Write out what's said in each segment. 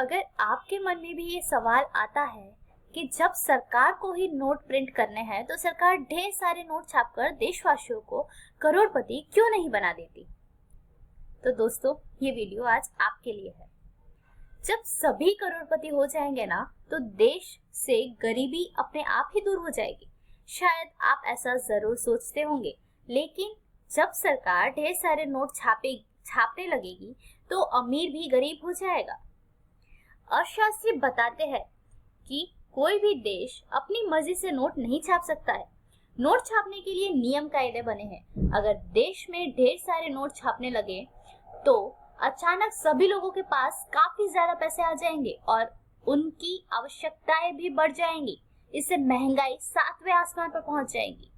अगर आपके मन में भी ये सवाल आता है कि जब सरकार को ही नोट प्रिंट करने हैं तो सरकार ढेर सारे नोट छापकर देशवासियों को करोड़पति क्यों नहीं बना देती, तो दोस्तों ये वीडियो आज आपके लिए है। जब सभी करोड़पति हो जाएंगे ना तो देश से गरीबी अपने आप ही दूर हो जाएगी। शायद आप ऐसा जरूर सोचते होंगे, लेकिन जब सरकार ढेर सारे नोट छापने लगेगी तो अमीर भी गरीब हो जाएगा। अर्थशास्त्री बताते हैं कि कोई भी देश अपनी मर्जी से नोट नहीं छाप सकता है। नोट छापने के लिए नियम कायदे बने हैं। अगर देश में ढेर सारे नोट छापने लगे तो अचानक सभी लोगों के पास काफी ज्यादा पैसे आ जाएंगे और उनकी आवश्यकताएं भी बढ़ जाएंगी। इससे महंगाई 7वें आसमान पर पहुंच जाएगी।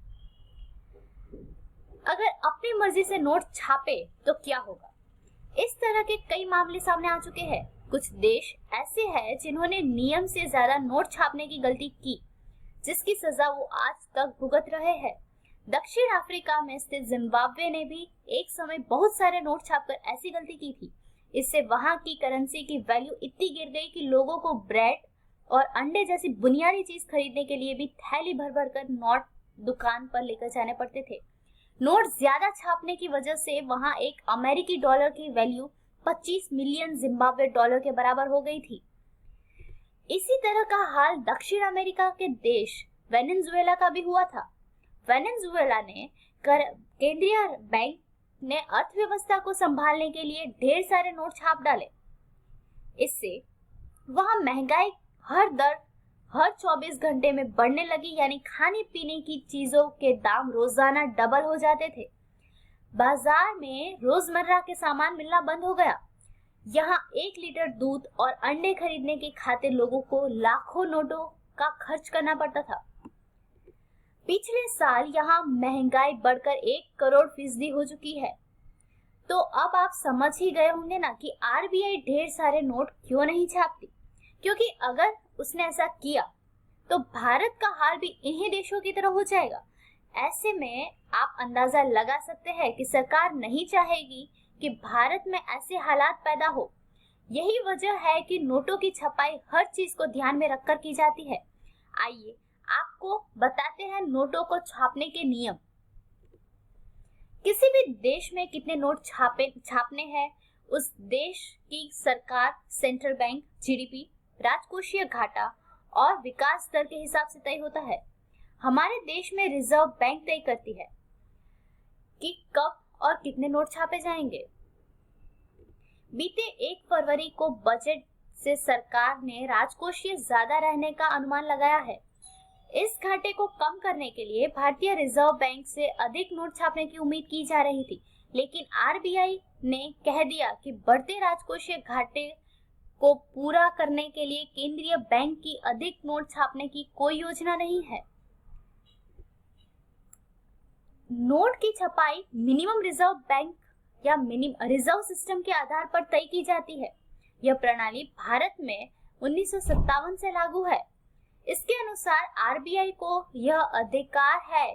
अगर अपनी मर्जी से नोट छापे तो क्या होगा? इस तरह के कई मामले सामने आ चुके हैं। कुछ देश ऐसे हैं जिन्होंने नियम से ज्यादा नोट छापने की गलती की, जिसकी सजा वो आज तक भुगत रहे हैं। दक्षिण अफ्रीका में स्थित जिम्बाब्वे ने भी एक समय बहुत सारे नोट छापकर ऐसी गलती की थी। इससे वहां की करेंसी की वैल्यू इतनी गिर गई कि लोगों को ब्रेड और अंडे जैसी बुनियादी चीज खरीदने के लिए भी थैली भर भर कर नोट दुकान पर लेकर जाने पड़ते थे। नोट ज्यादा छापने की वजह से वहां एक अमेरिकी डॉलर की वैल्यू 25 मिलियन जिम्बाब्वे डॉलर के बराबर हो गई थी। इसी तरह का हाल दक्षिण अमेरिका के देश वेनेजुएला का भी हुआ था। वेनेजुएला ने केंद्रीय बैंक ने अर्थव्यवस्था को संभालने के लिए ढेर सारे नोट छाप डाले। इससे वहां महंगाई हर 24 घंटे में बढ़ने लगी, यानी खाने पीने की चीजों के दाम रोजाना डबल हो जाते थे। बाजार में रोजमर्रा के सामान मिलना बंद हो गया। यहाँ 1 लीटर दूध और अंडे खरीदने के खातिर लोगों को लाखों नोटों का खर्च करना पड़ता था। पिछले साल यहाँ महंगाई बढ़कर 1 करोड़ फीसदी हो चुकी है। तो अब आप समझ ही गए होंगे ना कि आरबीआई ढेर सारे नोट क्यों नहीं छापती, क्योंकि अगर उसने ऐसा किया तो भारत का हाल भी इन्हीं देशों की तरह हो जाएगा। ऐसे में आप अंदाजा लगा सकते हैं कि सरकार नहीं चाहेगी कि भारत में ऐसे हालात पैदा हो। यही वजह है कि नोटों की छपाई हर चीज को ध्यान में रखकर की जाती है। आइए आपको बताते हैं नोटों को छापने के नियम। किसी भी देश में कितने नोट छापने हैं उस देश की सरकार, सेंट्रल बैंक, जीडीपी, राजकोषीय घाटा और विकास दर के हिसाब से तय होता है। हमारे देश में रिजर्व बैंक तय करती है कि कब और कितने नोट छापे जाएंगे। बीते 1 फरवरी को बजट से सरकार ने राजकोषीय ज्यादा रहने का अनुमान लगाया है। इस घाटे को कम करने के लिए भारतीय रिजर्व बैंक से अधिक नोट छापने की उम्मीद की जा रही थी, लेकिन आरबीआई ने कह दिया कि बढ़ते राजकोषीय घाटे को पूरा करने के लिए केंद्रीय बैंक की अधिक नोट छापने की कोई योजना नहीं है। नोट की छपाई मिनिमम रिजर्व बैंक या मिनिमम रिजर्व सिस्टम के आधार पर तय की जाती है। यह प्रणाली भारत में 1957 से लागू है। इसके अनुसार आरबीआई को यह अधिकार है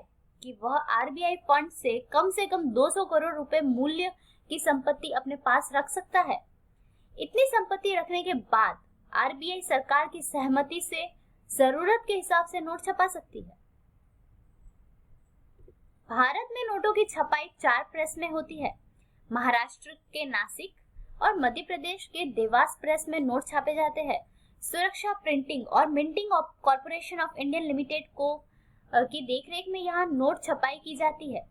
कि वह आरबीआई फंड से कम 200 करोड़ रुपए मूल्य की संपत्ति अपने पास रख सकता है। इतनी संपत्ति रखने के बाद आरबीआई सरकार की सहमति से जरूरत के हिसाब से नोट छपा सकती है। भारत में नोटों की छपाई 4 प्रेस में होती है। महाराष्ट्र के नासिक और मध्य प्रदेश के देवास प्रेस में नोट छापे जाते हैं। सुरक्षा प्रिंटिंग और minting corporation of Indian limited की देखरेख में यहाँ नोट छपाई की जाती है।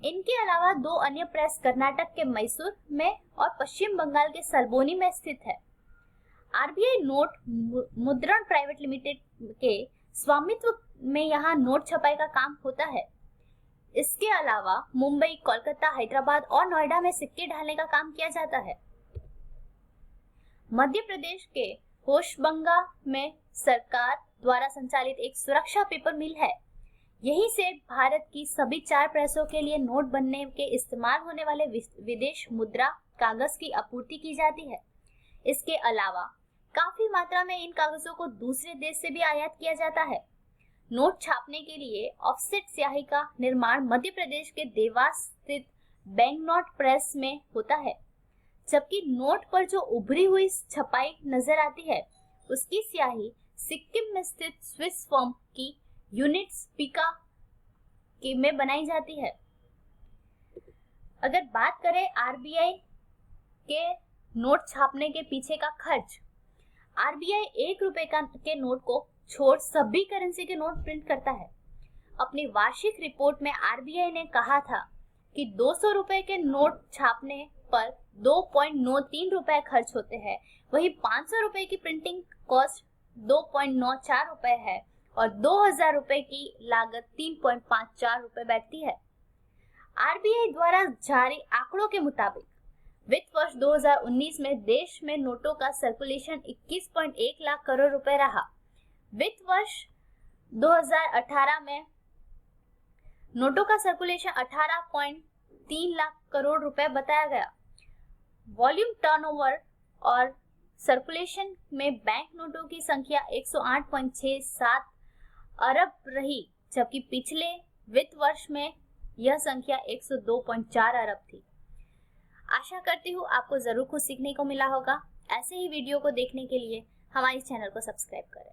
इनके अलावा 2 अन्य प्रेस कर्नाटक के मैसूर में और पश्चिम बंगाल के सलबोनी में स्थित है। आरबीआई नोट मुद्रण प्राइवेट लिमिटेड के स्वामित्व में यहाँ नोट छपाई का काम होता है। इसके अलावा मुंबई, कोलकाता, हैदराबाद और नोएडा में सिक्के ढालने का काम किया जाता है। मध्य प्रदेश के होशबंगा में सरकार द्वारा संचालित एक सुरक्षा पेपर मिल है। यहीं से भारत की सभी 4 प्रेसों के लिए नोट बनने के इस्तेमाल होने वाले विदेश मुद्रा कागज की आपूर्ति की जाती है। इसके अलावा काफी मात्रा में इन कागजों को दूसरे देश से भी आयात किया जाता है। नोट छापने के लिए ऑफसेट स्याही का निर्माण मध्य प्रदेश के देवास स्थित बैंक नोट प्रेस में होता है। जबकि नोट पर जो उभरी हुई छपाई नजर आती है उसकी स्याही सिक्किम में स्थित स्विस फर्म की यूनिट स्पीका में बनाई जाती है। अगर बात करें आरबीआई के नोट छापने के पीछे का खर्च, आरबीआई 1 रुपए के नोट को छोड़ सभी करेंसी के नोट प्रिंट करता है। अपनी वार्षिक रिपोर्ट में आरबीआई ने कहा था कि 200 रुपए के नोट छापने पर 2.93 रुपए खर्च होते हैं, वहीं 500 रुपए की प्रिंटिंग कॉस्ट 2.94 रुपए है और 2000 रुपए की लागत 3.54 रुपए बैठती है। आरबीआई द्वारा जारी आंकड़ों के मुताबिक वित्त वर्ष 2019 में देश में नोटों का सर्कुलेशन 21.1 लाख करोड़ रुपए रहा। वित्त वर्ष 2018 में नोटों का सर्कुलेशन 18.3 लाख करोड़ रुपए बताया गया। वॉल्यूम टर्नओवर और सर्कुलेशन में बैंक नोटों की संख्या 108.67 अरब रही, जबकि पिछले वित्त वर्ष में यह संख्या 102.4 अरब थी। आशा करती हूँ आपको जरूर कुछ सीखने को मिला होगा। ऐसे ही वीडियो को देखने के लिए हमारे चैनल को सब्सक्राइब करें।